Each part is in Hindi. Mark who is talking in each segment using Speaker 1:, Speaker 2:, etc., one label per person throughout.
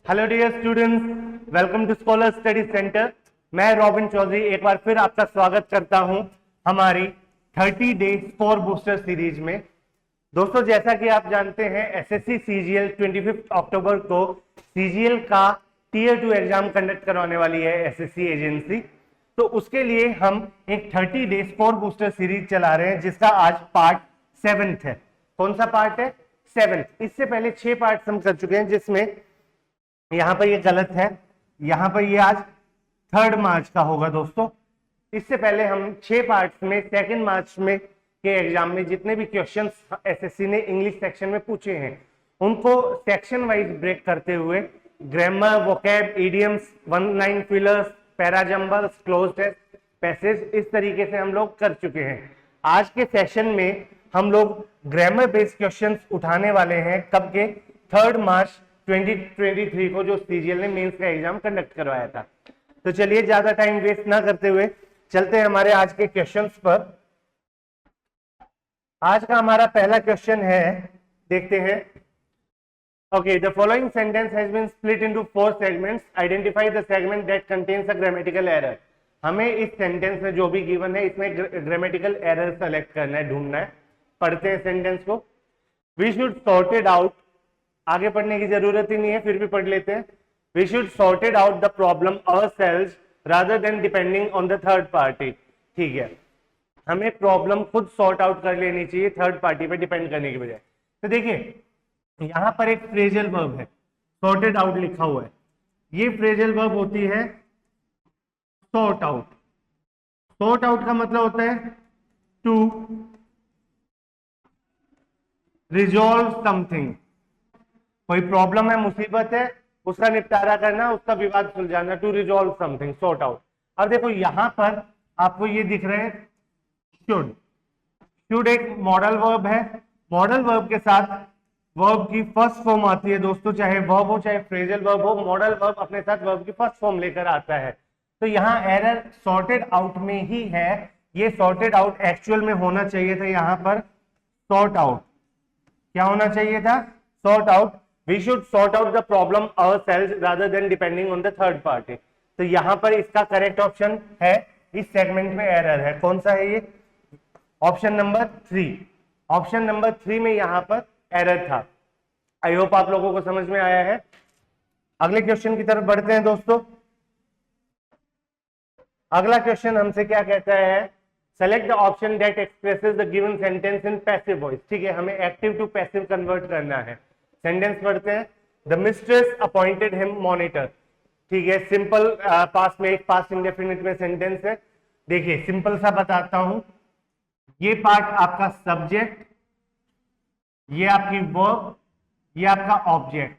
Speaker 1: Hello dear students, welcome to scholar study centre. मैं रॉबिन चौधरी एक बार फिर आपका स्वागत करता हूं हमारी 30 डेज फॉर बूस्टर सीरीज में। दोस्तों, जैसा कि आप जानते हैं एसएससी सीजीएल 25 अक्टूबर को सीजीएल का टीयर 2 एग्जाम कंडक्ट करवाने वाली है एसएससी एजेंसी। तो उसके लिए हम एक 30 डेज फॉर बूस्टर सीरीज चला रहे हैं जिसका आज पार्ट 7 है। कौन सा पार्ट है? 7। इससे पहले 6 पार्ट हम कर चुके हैं, जिसमें यहां पर ये गलत है, यहां पर ये आज 3 मार्च का होगा दोस्तों। इससे पहले हम 6 पार्ट्स में 2 मार्च में के एग्जाम में जितने भी क्वेश्चंस एसएससी ने इंग्लिश सेक्शन में पूछे हैं उनको सेक्शन वाइज ब्रेक करते हुए grammar, vocab, idioms, one line fillers, parajumbles, cloze test, passage, इस तरीके से हम लोग कर चुके हैं। आज के सेशन में हम लोग ग्रामर बेस्ड क्वेश्चंस उठाने वाले हैं। कब के? 3 मार्च 2023 को, जो सीजीएल ने मेंस का एग्जाम कंडक्ट करवाया था। तो चलिए ज्यादा टाइम वेस्ट ना करते हुए चलते हैं हमारे आज के क्वेश्चंस पर। आज का हमारा पहला क्वेश्चन है, देखते हैं। Okay, the following sentence has been split into 4 segments, identify the segment that contains a grammatical error. हमें इस सेंटेंस में जो भी गिवन है इसमें ग्रामेटिकल एरर सेलेक्ट करना है, ढूंढना है। पढ़ते हैं सेंटेंस को। We should sort it out. आगे पढ़ने की जरूरत ही नहीं है, फिर भी पढ़ लेते हैं। We should sort it out the problem ourselves rather than depending on the third party. ठीक है, हमें प्रॉब्लम खुद सॉर्ट आउट कर लेनी चाहिए थर्ड पार्टी पे डिपेंड करने की बजाय। तो देखिए, यहां पर एक फ्रेजल वर्ब है, सॉर्टेड आउट लिखा हुआ है। ये फ्रेजल वर्ब होती है सॉर्ट आउट। सॉर्ट आउट का मतलब होता है टू रिजॉल्व समथिंग। कोई प्रॉब्लम है, मुसीबत है, उसका निपटारा करना, उसका विवाद सुलझाना, to resolve something, sort out. अब देखो यहां पर आपको ये दिख रहे हैं शुड। शुड एक मॉडल वर्ब है। मॉडल वर्ब के साथ वर्ब की फर्स्ट फॉर्म आती है दोस्तों, चाहे वर्ब हो चाहे फ्रेजल वर्ब हो, मॉडल वर्ब अपने साथ वर्ब की फर्स्ट फॉर्म लेकर आता है। तो यहाँ एरर सॉर्टेड आउट में ही है। ये सॉर्टेड आउट एक्चुअल में होना चाहिए था यहाँ पर सॉर्ट आउट। क्या होना चाहिए था? Sort out. We should sort out the problem ourselves rather than depending on the third party. तो यहाँ पर इसका करेक्ट ऑप्शन है, इस सेगमेंट में एरर है। कौन सा है ये? Option number 3। ऑप्शन नंबर 3 में यहाँ पर एरर था। आई होप आप लोगों को समझ में आया है। अगले क्वेश्चन की तरफ बढ़ते हैं दोस्तों। अगला क्वेश्चन हमसे क्या कहता है? Select the option that expresses the given sentence in passive voice. ठीक है, हमें एक्टिव टू पैसिव कन्वर्ट करना है। सेंटेंस पढ़ते हैं। The mistress appointed him monitor. ठीक है, सिंपल पास्ट में एक पास्ट इंडेफिनिट में सेंटेंस है। देखिए सिंपल सा बताता हूं। ये पार्ट आपका सब्जेक्ट, ये आपकी वर्ब, ये आपका ऑब्जेक्ट।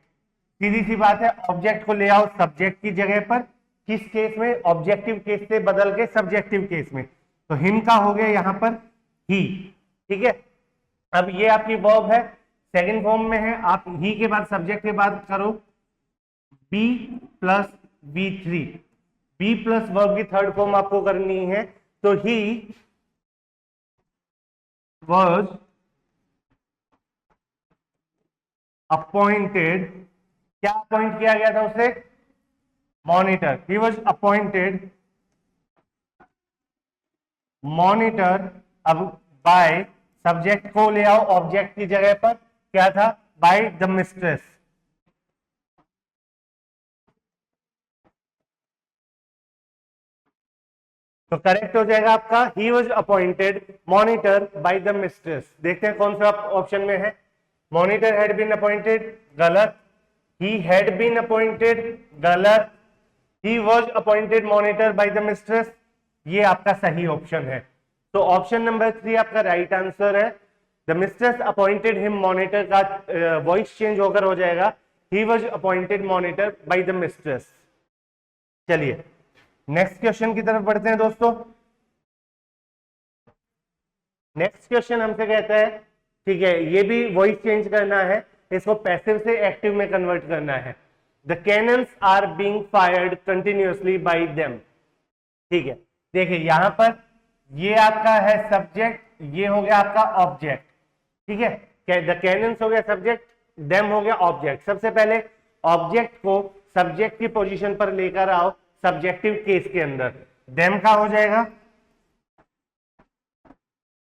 Speaker 1: सीधी सी बात है, ऑब्जेक्ट को ले आओ सब्जेक्ट की जगह पर। किस केस में? ऑब्जेक्टिव केस से बदल के सब्जेक्टिव केस में। तो हिम का हो गया यहां पर ही। ठीक है, अब ये आपकी वर्ब है, सेकंड फॉर्म में है। आप ही के बाद सब्जेक्ट के बाद करो B plus V3। B plus verb की थर्ड फॉर्म आपको करनी है। तो ही वाज अपॉइंटेड। क्या अपॉइंट किया गया था उसे? Monitor. He was appointed monitor. अब बाय सब्जेक्ट को ले आओ ऑब्जेक्ट की जगह पर। क्या था? By the mistress. तो करेक्ट हो जाएगा आपका he was appointed monitor by the mistress. देखते हैं कौन सा ऑप्शन में है। मॉनिटर हैड बीन अपॉइंटेड, गलत। ही हैड बीन अपॉइंटेड, गलत। ही was appointed monitor by the mistress, ये आपका सही ऑप्शन है। तो ऑप्शन नंबर 3 आपका राइट आंसर है। The mistress appointed him monitor का वॉइस चेंज होकर हो जाएगा ही was appointed monitor by the mistress. चलिए नेक्स्ट क्वेश्चन की तरफ बढ़ते हैं दोस्तों। नेक्स्ट क्वेश्चन हमसे कहता है, ठीक है, ये भी वॉइस चेंज करना है, इसको पैसिव से एक्टिव में कन्वर्ट करना है। The cannons are being fired continuously by them. ठीक है, देखिए यहां पर ये आपका है सब्जेक्ट, ये हो गया आपका ऑब्जेक्ट। ठीक है, द कैनन्स हो गया सब्जेक्ट, देम हो गया ऑब्जेक्ट। सबसे पहले ऑब्जेक्ट को सब्जेक्ट की पोजीशन पर लेकर आओ सब्जेक्टिव केस के अंदर, देम का हो जाएगा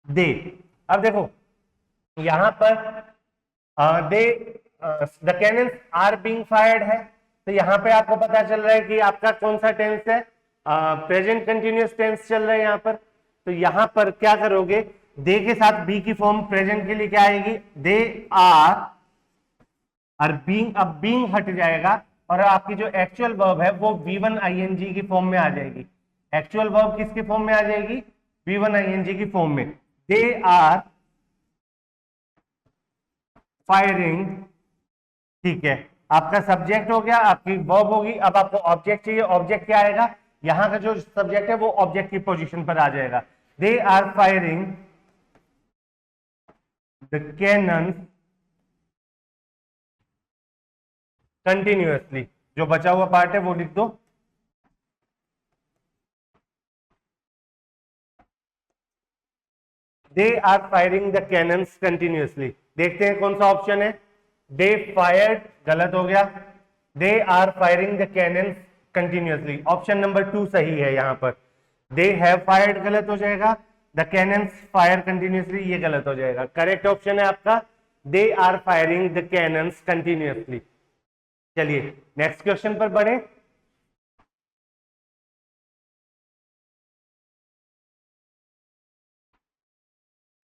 Speaker 1: दे। अब देखो यहां पर they the cannons are being fired है, तो यहां पे आपको पता चल रहा है कि आपका कौन सा टेंस है, प्रेजेंट कंटिन्यूअस टेंस चल रहा है यहां पर। तो यहां पर क्या करोगे, दे के साथ बी की फॉर्म प्रेजेंट के लिए क्या आएगी, दे आर, और बीइंग, अब बीइंग हट जाएगा और आपकी जो एक्चुअल वर्ब है वो V1 ING की फॉर्म में आ जाएगी। एक्चुअल वर्ब किसकी फॉर्म में आ जाएगी, V1 ING की फॉर्म में। दे आर फायरिंग, ठीक है, आपका सब्जेक्ट हो गया, आपकी वर्ब होगी। अब आपको ऑब्जेक्ट चाहिए, ऑब्जेक्ट क्या आएगा, यहां का जो सब्जेक्ट है वो ऑब्जेक्ट की पोजीशन पर आ जाएगा। They are firing the cannon continuously, जो बचा हुआ पार्ट है वो लिख दो। They are firing the cannons continuously. देखते हैं कौन सा ऑप्शन है, दे फायर्ड गलत हो गया, they are firing the cannons continuously, option number 2 सही है। यहां पर दे हैव फायर्ड गलत हो जाएगा, द कैनन्स फायर कंटिन्यूअसली ये गलत हो जाएगा। करेक्ट ऑप्शन है आपका they are firing the cannons continuously. चलिए नेक्स्ट क्वेश्चन पर बढ़े।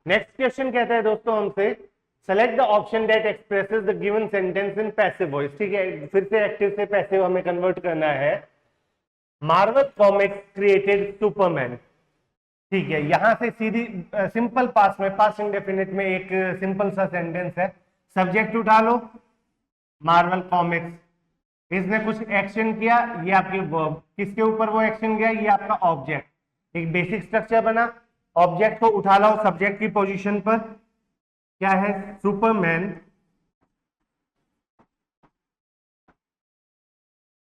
Speaker 1: नेक्स्ट क्वेश्चन कहता है दोस्तों हमसे, select the option that expresses the given sentence in passive voice. ठीक है, फिर से एक्टिव से पैसिव हमें कन्वर्ट करना है। मार्वल कॉमिक्स क्रिएटेड सुपरमैन, ठीक है, यहां से सीधी सिंपल पास्ट में, पास्ट इंडेफिनिट में एक सिंपल सा सेंटेंस है। सब्जेक्ट उठा लो मार्वल कॉमिक्स, इसने कुछ एक्शन किया, ये आपकी वर्ब, किसके ऊपर वो एक्शन किया, ये आपका ऑब्जेक्ट। एक बेसिक स्ट्रक्चर बना, ऑब्जेक्ट को उठा लाओ सब्जेक्ट की पोजीशन पर, क्या है, सुपरमैन।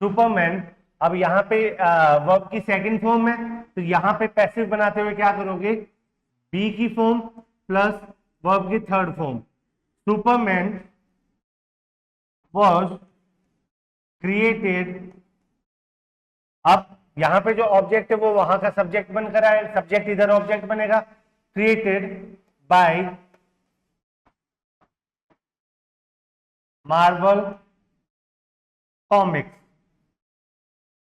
Speaker 1: सुपरमैन, अब यहाँ पे वर्ब की सेकंड फॉर्म है, तो यहाँ पे पैसिव बनाते हुए क्या करोगे, बी की फॉर्म प्लस वर्ब की third form. Superman was created, अब यहां पे जो ऑब्जेक्ट है वो वहां का सब्जेक्ट बनकर आए, सब्जेक्ट इधर ऑब्जेक्ट बनेगा। Created by Marvel comics,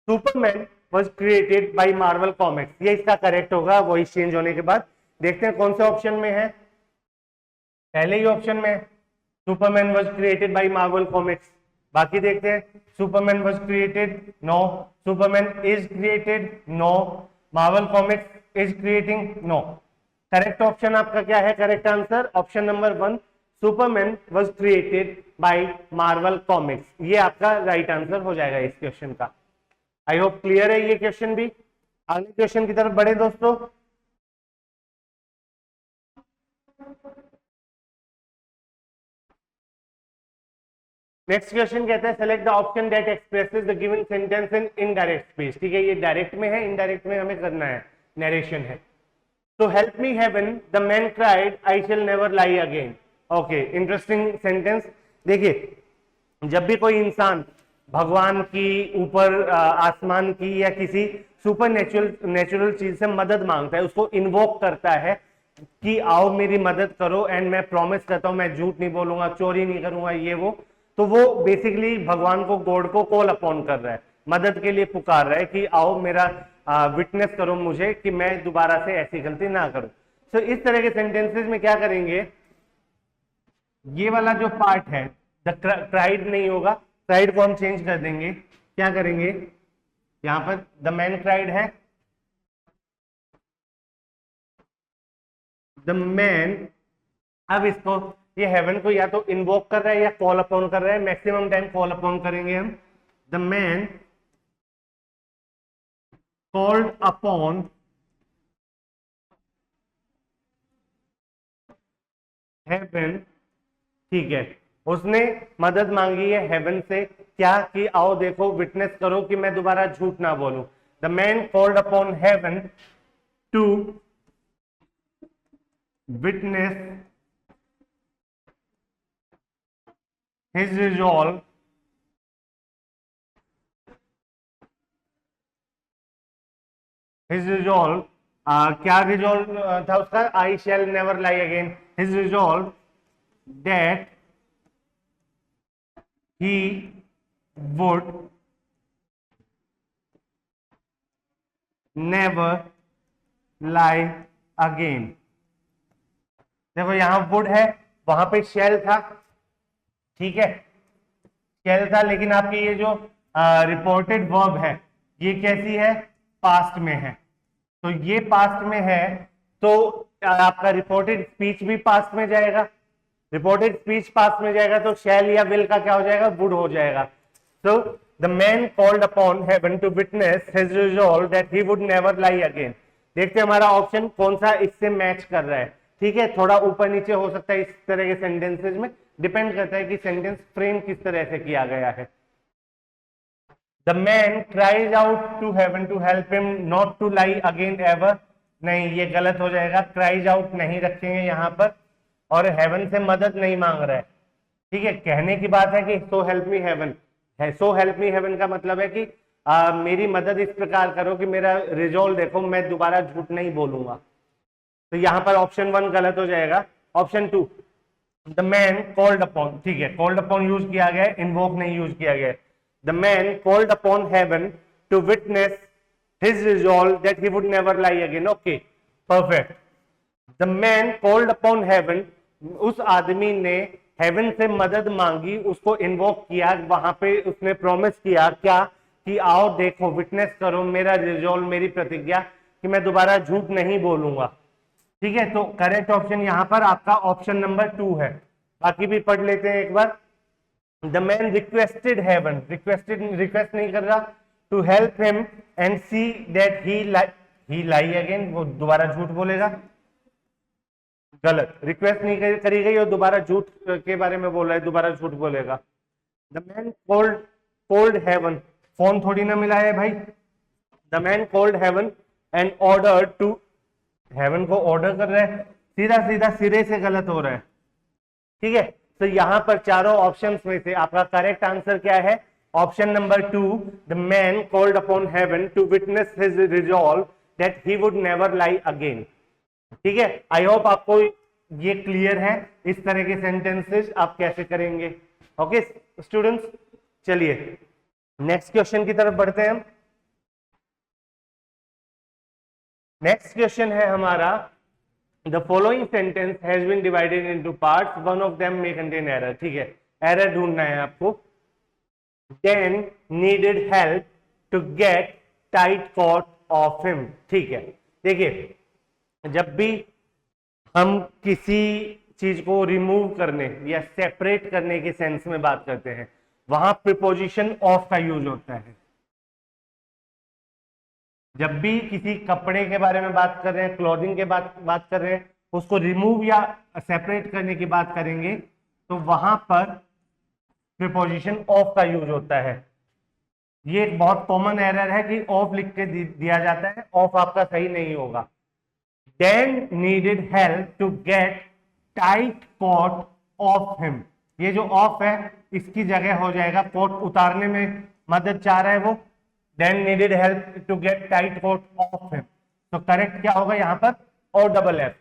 Speaker 1: Superman was created by Marvel Comics, ये इसका करेक्ट होगा वॉइस चेंज होने के बाद। देखते हैं कौन से ऑप्शन में है, पहले ही ऑप्शन में Superman was created by Marvel Comics. बाकी देखते हैं, Superman was created, no. Superman is created, no. Marvel Comics is creating, no. Correct option आपका क्या है, correct answer option number 1, Superman was created by Marvel Comics, ये आपका राइट आंसर हो जाएगा इस क्वेश्चन का। आई होप क्लियर है ये क्वेश्चन भी। अगले क्वेश्चन की तरफ बढ़े दोस्तों। नेक्स्ट क्वेश्चन कहता है, select the option that expresses the given sentence in indirect speech. ठीक है, ये डायरेक्ट में है, इनडायरेक्ट में हमें करना है, नरेशन है। तो help me haven the man cried I shall never lie again. Okay, interesting sentence. देखिए, जब भी कोई इंसान भगवान की, ऊपर आसमान की या किसी सुपर नेचुरल चीज से मदद मांगता है, उसको इन्वोक करता है कि आओ मेरी मदद करो, एंड मैं प्रॉमिस करता हूं मैं झूठ नहीं बोलूंगा, चोरी नहीं करूंगा, ये वो, तो वो बेसिकली भगवान को, गॉड को कॉल अपॉन कर रहा है, मदद के लिए पुकार रहा है कि आओ मेरा विटनेस करो मुझे कि मैं दोबारा से ऐसी गलती ना करूं। तो इस तरह के सेंटेंसेस में क्या करेंगे, ये वाला जो पार्ट है द क्राइड नहीं होगा, क्राइड को हम चेंज कर देंगे। क्या करेंगे, यहां पर द मैन क्राइड है, द मैन, अब इसको, ये हेवन को या तो इन्वोक कर रहा है या कॉल अपॉन कर रहा है, मैक्सिमम टाइम कॉल अपॉन करेंगे हम। The man called upon heaven, ठीक है, उसने मदद मांगी है हेवन से, क्या कि आओ देखो विटनेस करो कि मैं दोबारा झूठ ना बोलूं। The man called upon heaven to witness his resolve his resolve, क्या रिजॉल्व था उसका, I shall never lie again, his resolve that he would never lie again. देखो यहां वुड है, वहां पे शेल था, ठीक है, शेल था, लेकिन आपकी ये जो रिपोर्टेड वर्ब है ये कैसी है, पास्ट में है, तो ये पास्ट में है, तो आपका रिपोर्टेड स्पीच भी पास्ट में जाएगा, रिपोर्टेड स्पीच पास्ट में जाएगा, तो शैल या विल का क्या हो जाएगा, वुड हो जाएगा। So the man called upon heaven to witness his resolve that he would never lie again। देखते हैं हमारा ऑप्शन कौन सा इससे मैच कर रहा है, ठीक है, थोड़ा ऊपर नीचे हो सकता है इस तरह के सेंटेंसेज में, डिपेंड करता है कि सेंटेंस फ्रेम किस तरह से किया गया है। The man cries out to heaven to help him not to lie again ever, नहीं ये गलत हो जाएगा, क्राइज आउट नहीं रखेंगे यहाँ पर, और हेवन से मदद नहीं मांग रहा है, ठीक है, कहने की बात है कि सो हेल्प मी हेवन है, सो हेल्प मी हेवन का मतलब है कि मेरी मदद इस प्रकार करो कि मेरा रिजॉल्व देखो, मैं दोबारा झूठ नहीं बोलूंगा, तो यहां पर ऑप्शन 1 गलत हो जाएगा। Option 2 the man called upon, ठीक है, कॉल्ड अपॉन यूज किया गया, इन्वोक नहीं यूज किया गया। The man called upon heaven to witness his resolve that he would never lie again, okay perfect. The man called upon heaven, उस आदमी ने हेवन से मदद मांगी, उसको इन्वोक किया, वहां पे उसने प्रॉमिस किया क्या, कि आओ देखो, विटनेस करो मेरा रिजॉल्व, मेरी प्रतिज्ञा कि मैं दोबारा झूठ नहीं बोलूंगा, ठीक है, तो करेक्ट ऑप्शन यहां पर आपका ऑप्शन नंबर 2 है। बाकी भी पढ़ लेते हैं एक बार। The man requested heaven, request नहीं कर रहा, to help him and see that he lie again, वो दोबारा झूठ बोलेगा, गलत, रिक्वेस्ट नहीं करी गई और दोबारा झूठ के बारे में बोल रहा है, दोबारा झूठ बोलेगा। The man called heaven, phone थोड़ी ना मिला है भाई, the man called heaven and order to, heaven को ऑर्डर कर रहा है, सीधा सीधा सिरे से गलत हो रहा है, ठीक है, तो यहां पर चारों ऑप्शंस में से आपका करेक्ट आंसर क्या है, option number 2, the man called upon heaven to witness his resolve that he would never lie again, ठीक है। आई होप आपको ये क्लियर है, इस तरह के सेंटेंसेस आप कैसे करेंगे, ओके स्टूडेंट्स। चलिए नेक्स्ट क्वेश्चन की तरफ बढ़ते हैं हम। नेक्स्ट क्वेश्चन है हमारा, the following sentence has been divided into parts, one of them may contain error, ठीक है, एरर ढूंढना है आपको। Then needed help to get tight coat off him, ठीक है, देखिए जब भी हम किसी चीज को रिमूव करने या सेपरेट करने के सेंस में बात करते हैं, वहां प्रीपोजिशन ऑफ का यूज होता है। जब भी किसी कपड़े के बारे में बात कर रहे हैं, क्लॉथिंग के बात कर रहे हैं, उसको रिमूव या सेपरेट करने की बात करेंगे, तो वहां पर प्रीपोजिशन ऑफ का यूज होता है। ये एक बहुत कॉमन एरर है कि ऑफ लिख के दिया जाता है, ऑफ आपका सही नहीं होगा। Then needed help to get tight coat of him, ये जो ऑफ है इसकी जगह हो जाएगा, कोट उतारने में मदद चाह रहा है वो, then needed help to get tight coat of him, तो करेक्ट क्या होगा यहाँ पर, और डबल एफ,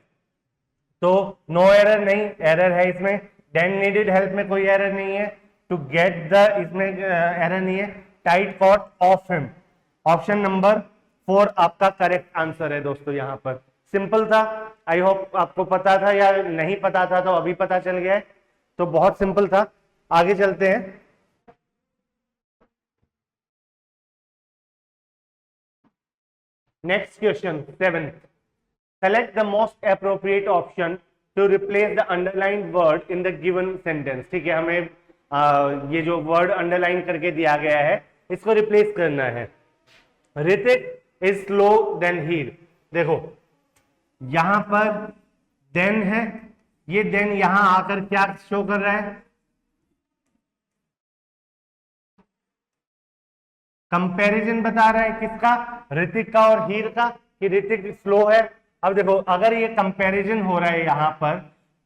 Speaker 1: तो नो एरर नहीं, एरर है इसमें, then needed help में कोई एरर नहीं है, to get the इसमें एरर नहीं है, tight coat off him, option number 4 आपका करेक्ट आंसर है दोस्तों। यहाँ पर सिंपल था, आई होप आपको पता था, या नहीं पता था तो अभी पता चल गया है, तो बहुत सिंपल था। आगे चलते हैं। Next question 7, select the most appropriate option to replace the underlined word in the given sentence, ठीक है, हमें ये जो वर्ड अंडरलाइन करके दिया गया है इसको रिप्लेस करना है। ऋतिक इज स्लो देन हीर, देखो यहां पर देन है, ये देन यहां आकर क्या शो कर रहा है, कंपैरिजन बता रहा है, किसका, ऋतिक का और हीर का, कि ऋतिक स्लो है। अब देखो अगर ये कंपैरिजन हो रहा है यहां पर,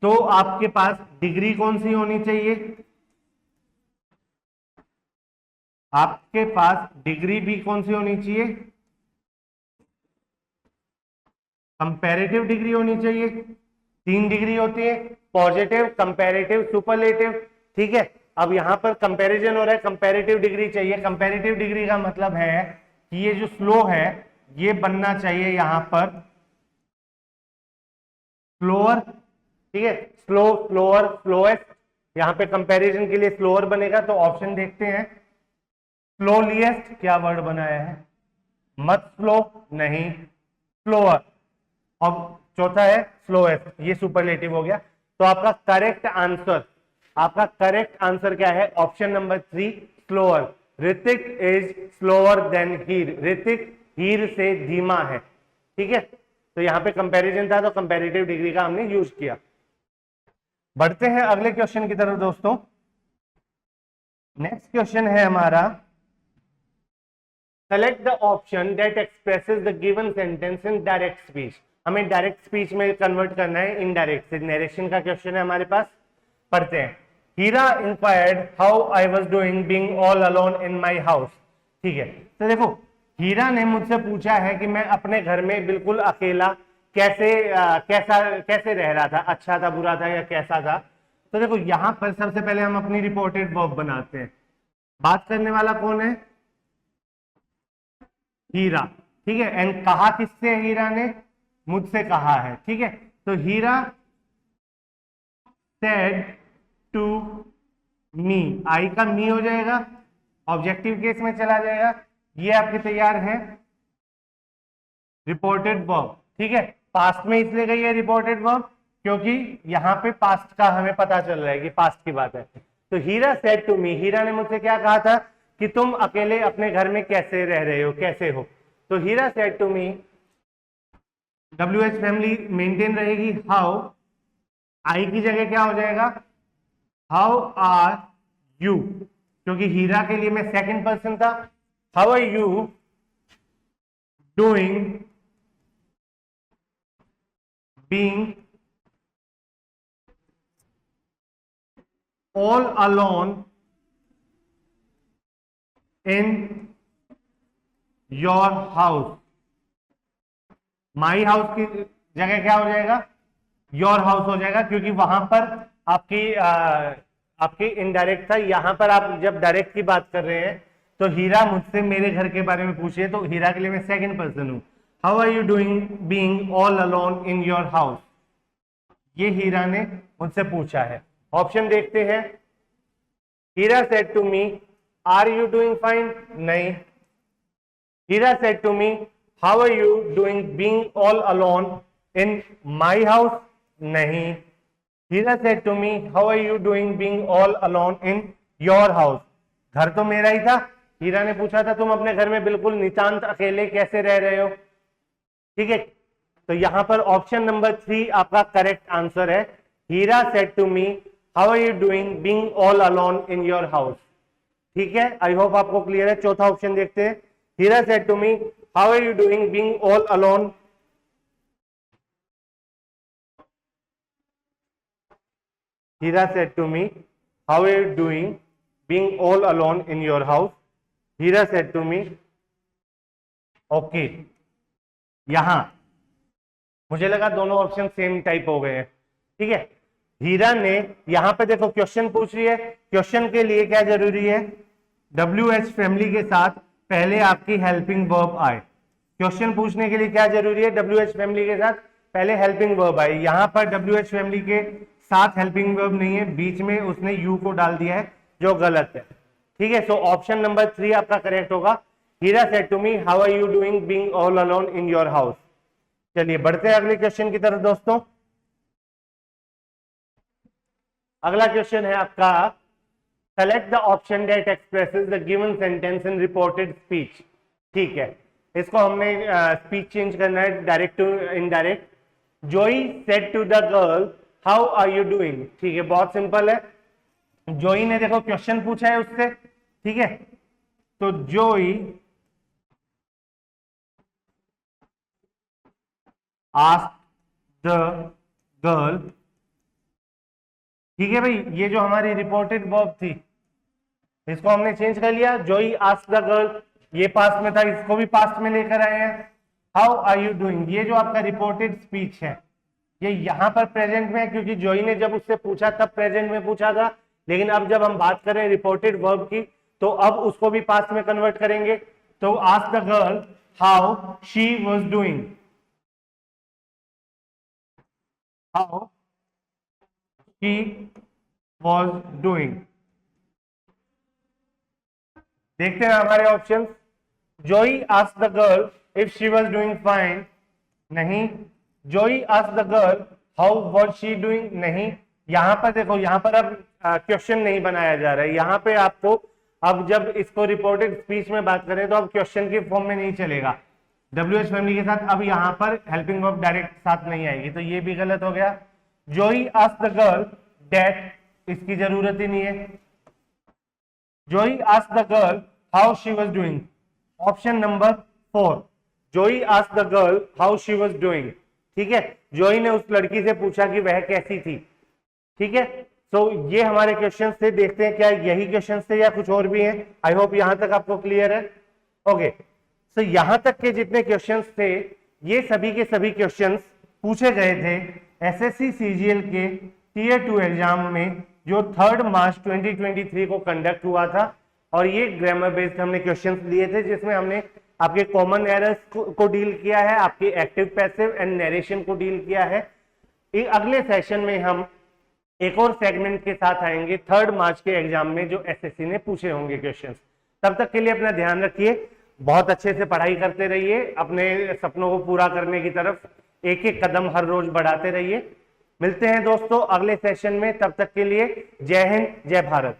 Speaker 1: तो आपके पास डिग्री कौन सी होनी चाहिए, आपके पास डिग्री भी कौन सी होनी चाहिए, कंपैरेटिव डिग्री होनी चाहिए, 3 डिग्री होती है, पॉजिटिव, कंपैरेटिव, सुपरलेटिव। ठीक है, अब यहां पर कंपैरिजन हो रहा है, कंपैरेटिव डिग्री चाहिए। कंपैरेटिव डिग्री का मतलब है कि ये जो स्लो है ये बनना चाहिए यहां पर स्लोअर। ठीक है, स्लो, स्लोअर, स्लोएस्ट, यहां पे कंपैरिजन के लिए स्लोअर बनेगा। तो ऑप्शन देखते हैं, स्लोलीएस्ट क्या वर्ड बनाया है, मत स्लो, नहीं, स्लोअर। और चौथा है स्लोएस्ट, ये सुपरलेटिव हो गया। तो आपका करेक्ट आंसर, आपका करेक्ट आंसर क्या है, option number 3, slower. Hrithik is slower than Heer, Hrithik Heer से धीमा है। ठीक है, तो यहां पे कंपैरिजन था तो कंपैरेटिव डिग्री का हमने यूज किया। बढ़ते हैं अगले क्वेश्चन की तरफ दोस्तों। नेक्स्ट क्वेश्चन है हमारा, select the option that expresses the given sentence in direct speech. हमें डायरेक्ट स्पीच में कन्वर्ट करना है इनडायरेक्ट से। नरेशन का क्वेश्चन है हमारे पास, पढ़ते हैं। Hira inquired how I was doing being all alone in my house. ठीक है, तो देखो हीरा ने मुझसे पूछा है कि मैं अपने घर में बिल्कुल अकेला कैसे रह रहा था, अच्छा था, बुरा था या कैसा था। तो देखो यहां पर सबसे पहले हम अपनी रिपोर्टेड वर्ब बनाते हैं। बात करने वाला कौन है, हीरा। ठीक है, एंड कहा किससे, हीरा ने मुझसे कहा है। ठीक है, तो हीरा सेड टू मी, आई का मी हो जाएगा, ऑब्जेक्टिव केस में चला जाएगा। ये आपके तैयार है रिपोर्टेड वर्ब। ठीक है, पास्ट में इसलिए गई है रिपोर्टेड वर्ब क्योंकि यहां पे पास्ट का हमें पता चल रहा है कि पास्ट की बात है। तो हीरा सेड टू मी, हीरा ने मुझसे क्या कहा था कि तुम अकेले अपने घर में कैसे रह रहे हो, कैसे हो। तो Hira said to me, WH family maintain रहेगी, हाउ, आई की जगह क्या हो जाएगा, हाउ आर यू, क्योंकि हीरा के लिए मैं सेकंड पर्सन था। How are you doing being all alone in your house. My house की जगह क्या हो जाएगा, योर हाउस हो जाएगा, क्योंकि वहां पर आपकी इनडायरेक्ट था। यहां पर आप जब डायरेक्ट की बात कर रहे हैं तो हीरा मुझसे मेरे घर के बारे में पूछिए, तो हीरा के लिए मैं सेकंड पर्सन हूं। How are you doing being all alone in your house, ये हीरा ने मुझसे पूछा है। ऑप्शन देखते हैं, Hira said to me are you doing fine, नहीं। Hira said to me how are you doing being all alone in my house, नहीं। Hira said to me how are you doing being all alone in your house, घर तो मेरा ही था। हीरा ने पूछा था तुम अपने घर में बिल्कुल नितांत अकेले कैसे रह रहे हो। ठीक है, तो यहां पर ऑप्शन नंबर 3 आपका करेक्ट आंसर है। Hira said to me how are you doing being all alone in your house. ठीक है, आई होप आपको क्लियर है। चौथा ऑप्शन देखते हैं, Hira said to me how are you doing being all alone, Hira said to me, how are you doing being all alone in your house? Hira said to me, okay. यहां मुझे लगा दोनों ऑप्शन सेम टाइप हो गए हैं। ठीक है, हीरा ने यहां पे देखो क्वेश्चन पूछ रही है, क्वेश्चन के लिए क्या जरूरी है, WH फैमिली के साथ पहले आपकी हेल्पिंग वर्ब आए। क्वेश्चन पूछने के लिए क्या जरूरी है, WH फैमिली के साथ पहले हेल्पिंग वर्ब आए। यहां पर WH फैमिली के साथ हेल्पिंग वर्ब नहीं है, बीच में उसने यू को डाल दिया है जो गलत है। ठीक है, सो ऑप्शन नंबर 3 आपका करेक्ट होगा। Hira said to me how are you doing being all alone in your house. चलिए बढ़ते हैं अगले क्वेश्चन की तरफ दोस्तों। अगला क्वेश्चन है आपका, select the option that expresses the given sentence in reported speech. ठीक है, इसको हमने स्पीच चेंज करना है direct to indirect. Joey said to the girl how are you doing. ठीक है, बहुत सिंपल है। जोई ने देखो क्वेश्चन पूछा है उससे। ठीक है, तो जोई आस्क्ड द गर्ल। ठीक है भाई, ये जो हमारी रिपोर्टेड वर्ब थी इसको हमने चेंज कर लिया। जोई आस्क्ड द गर्ल, ये पास्ट में था, इसको भी पास्ट में लेकर आए हैं। हाउ आर यू डूइंग, ये जो आपका रिपोर्टेड स्पीच है ये यहां पर प्रेजेंट में है, क्योंकि जोई ने जब उससे पूछा तब प्रेजेंट में पूछा था, लेकिन अब जब हम बात करें रिपोर्टेड वर्ब की तो अब उसको भी पास्ट में कन्वर्ट करेंगे। तो ask the girl how she was doing, how she was doing. देखते हैं हमारे ऑप्शन। जोई ask the girl if she was doing fine, नहीं। जोई ask the girl how was she doing, नहीं। यहां पर देखो, यहां पर अब क्वेश्चन नहीं बनाया जा रहा है, यहां पे आपको अब जब इसको रिपोर्टेड स्पीच में बात करें तो अब क्वेश्चन की फॉर्म में नहीं चलेगा, WH फैमिली के साथ अब यहां पर हेल्पिंग वर्ब डायरेक्ट साथ नहीं आएगी, तो ये भी गलत हो गया। जोई आस्क द गर्ल दैट, इसकी जरूरत ही नहीं है। जोई ask the girl how she was doing, option number 4, जोई ask the girl how she was doing. ठीक है, जोई ने उस लड़की से पूछा कि वह कैसी थी। ठीक है, तो ये हमारे क्वेश्चन थे, देखते हैं क्या यही क्वेश्चन थे या कुछ और भी हैं। आई होप यहां तक आपको क्लियर है। ओके, तो यहां तक के जितने क्वेश्चंस थे ये सभी के सभी क्वेश्चंस पूछे गए थे एसएससी सीजीएल के टीयर 2 एग्जाम में जो 3 मार्च 2023 को कंडक्ट हुआ था, और ये ग्रामर बेस्ड हमने क्वेश्चंस लिए थे जिसमें हमने आपके कॉमन एरर्स को डील किया है, आपके एक्टिव पैसिव एंड नरेशन को डील किया है। अगले सेशन में हम एक और सेगमेंट के साथ आएंगे 3 मार्च के एग्जाम में जो एसएससी ने पूछे होंगे क्वेश्चंस। तब तक के लिए अपना ध्यान रखिए, बहुत अच्छे से पढ़ाई करते रहिए, अपने सपनों को पूरा करने की तरफ एक एक कदम हर रोज बढ़ाते रहिए। मिलते हैं दोस्तों अगले सेशन में, तब तक के लिए जय हिंद जय भारत।